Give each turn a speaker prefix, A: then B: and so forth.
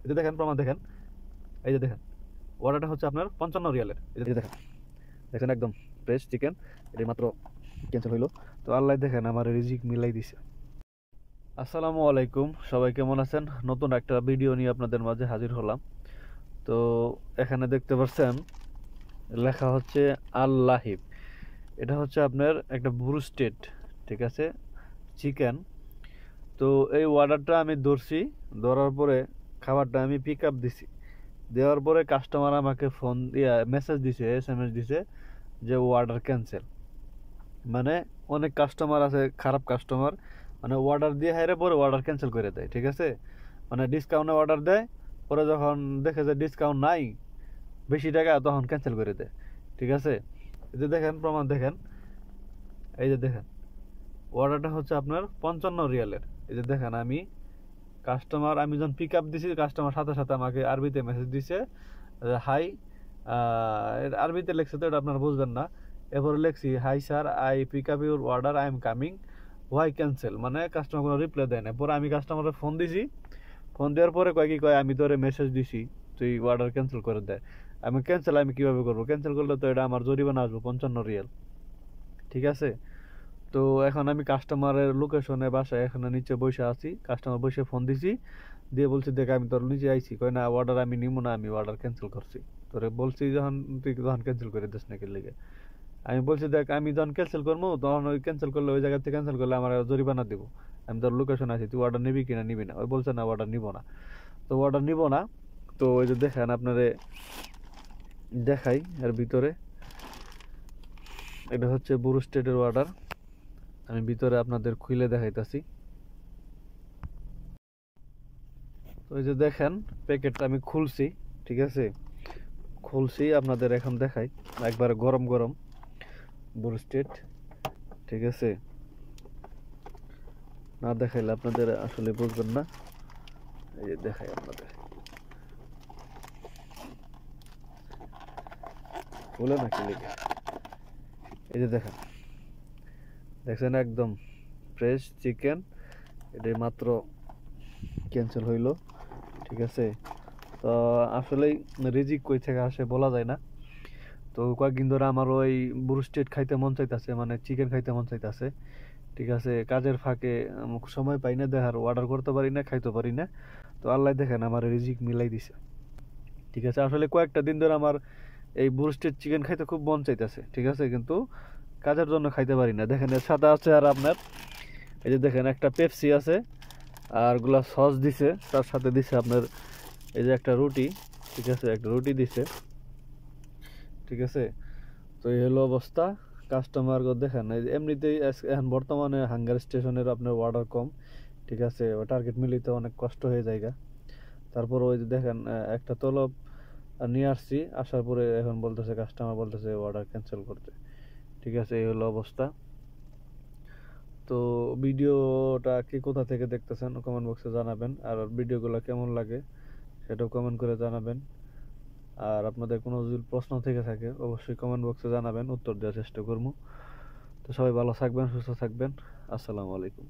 A: এই যে দেখেন প্রমাণ দেখেন, এই যে দেখেন অর্ডারটা হচ্ছে আপনার 55 রিয়ালের। এই যে দেখেন দেখেন একদম ফ্রেশ চিকেন, এটা মাত্র ক্যান্সেল হইলো। তো আল্লাহ দেখেন আমার রিজিক মিলাই দিছে। আসসালামু আলাইকুম, সবাই কেমন আছেন? নতুন একটা ভিডিও নিয়ে আপনাদের মাঝে হাজির হলাম। তো এখানে দেখতে পাচ্ছেন লেখা হচ্ছে আল লাহিব। এটা হচ্ছে আপনার একটা ব্রুস্টেড, ঠিক আছে, চিকেন। তো এই অর্ডারটা আমি ধরছি, ধরার পরে খাবারটা আমি পিক আপ দিছি, দেওয়ার পরে কাস্টমার আমাকে ফোন দিয়া মেসেজ দিছে, SMS দিছে যে অর্ডার ক্যান্সেল। মানে অনেক কাস্টমার আছে খারাপ কাস্টমার, মানে অর্ডার দিয়ে হাইরে পরে অর্ডার ক্যান্সেল করে দেয়, ঠিক আছে। মানে ডিসকাউন্টে অর্ডার দেয়, পরে যখন দেখে যে ডিসকাউন্ট নাই, বেশি টাকা, তখন ক্যান্সেল করে দেয়, ঠিক আছে। এই যে দেখেন প্রমাণ দেখেন, এই যে দেখেন অর্ডারটা হচ্ছে আপনার 55 রিয়ালের। এই যে দেখেন আমি যখন পিক আপ দিছি, কাস্টমার সাথে সাথে আমাকে আরবিতে মেসেজ দিছে, হাই, আরবিতে লেখছে তো এটা আপনারা বুঝবেন না। এরপরে লেখছি, hi sir, I pick up your order, I am coming, why cancel. মানে কাস্টমার কোনো রিপ্লাই দেয় না। পরে আমি কাস্টমারের ফোন দিছি, ফোন দেওয়ার পরে কয় আমি তোরে মেসেজ দিছি, তুই অর্ডার ক্যান্সেল করে দেয়। আমি কিভাবে করবো? ক্যান্সেল করলে তো এটা আমার জরিমানা আসবো 55 রিয়াল, ঠিক আছে। তো এখন আমি কাস্টমারের লোকেশনে বাসায় এখানে নিচে বসে আছি, কাস্টমার বসে ফোন দিছি, দিয়ে বলছি দেখ আমি তোর নিচে আইছি, কয় না অর্ডার আমি নিবো না, আমি অর্ডার ক্যান্সেল করছি। তোরে বলছি যখন, তুই যখন ক্যান্সেল করে দিস নাকি লিগে। আমি বলছি দেখ আমি যখন ক্যান্সেল করবো, তখন ওই ক্যান্সেল করলে, ওই জায়গা থেকে ক্যান্সেল করলে আমার জরিমানা দিব। আমি তোর লোকেশন আছি, তুই অর্ডার নিবি কিনা নিবি না? ওই বলছে না অর্ডার নিবো না। তো অর্ডার নিবো না। তো ওই যে দেখেন আপনারে দেখাই এর ভিতরে, এটা হচ্ছে ব্রুস্টেডের অর্ডার। আমি ভিতরে আপনাদের খুলে দেখাইতাছি। তো এই যে দেখেন প্যাকেটটা আমি খুলছি, ঠিক আছে, খুলছি আপনাদের এখন দেখাই। একবারে গরম গরম ব্রুস্টেড, ঠিক আছে। না দেখাইলে আপনাদের আসলে বুঝবেন না। এই যে দেখাই আপনাদের, খুলে নাকি লিখে। এই যে দেখেন, দেখছেন একদম ফ্রেশ চিকেন, এটা মাত্র ক্যান্সেল হইলো, ঠিক আছে। তো আসলেই রিজিক কই থেকে আসে বলা যায় না। তো কয়েকদিন ধরে আমার ওই ব্রুস্টেড খাইতে মন চাইতেছে, মানে চিকেন খাইতে মন চাইতেছে, ঠিক আছে। কাজের ফাঁকে সময় পাই না, দেখার অর্ডার করতে পারি না, খাইতে পারি না। তো আল্লাহ দেখেন আমার রিজিক মিলাই দিছে, ঠিক আছে। আসলে কয়েকটা দিন ধরে আমার এই ব্রুস্টেড চিকেন খাইতে খুব মন চাইতেছে, ঠিক আছে, কিন্তু কাজের জন্য খাইতে পারি না। দেখেন এর সাথে আছে আর আপনার, এই যে দেখেন একটা পেপসি আছে, আর গুলা সস দিছে, তার সাথে দিছে আপনার এই যে একটা রুটি, ঠিক আছে, একটা রুটি দিছে, ঠিক আছে। তো এই হলো অবস্থা। কাস্টমার দেখেন এমনিতেই এখন বর্তমানে হাঙ্গার স্টেশনের আপনার অর্ডার কম, ঠিক আছে, টার্গেট মিলিতে অনেক কষ্ট হয়ে যায়। তারপর ওই যে দেখেন একটা তলব নিয়ে আসছি, আসার পরে এখন বলতেছে, কাস্টমার বলতেছে অর্ডার ক্যান্সেল করতে, ঠিক আছে। এই হলো অবস্থা। তো ভিডিওটা কে কোথা থেকে দেখতেছেন কমেন্ট বক্সে জানাবেন, আর ভিডিওগুলো কেমন লাগে সেটাও কমেন্ট করে জানাবেন। আর আপনাদের কোনো যদি প্রশ্ন থেকে থাকে অবশ্যই কমেন্ট বক্সে জানাবেন, উত্তর দেওয়ার চেষ্টা করবো। তো সবাই ভালো থাকবেন, সুস্থ থাকবেন। আসসালামু আলাইকুম।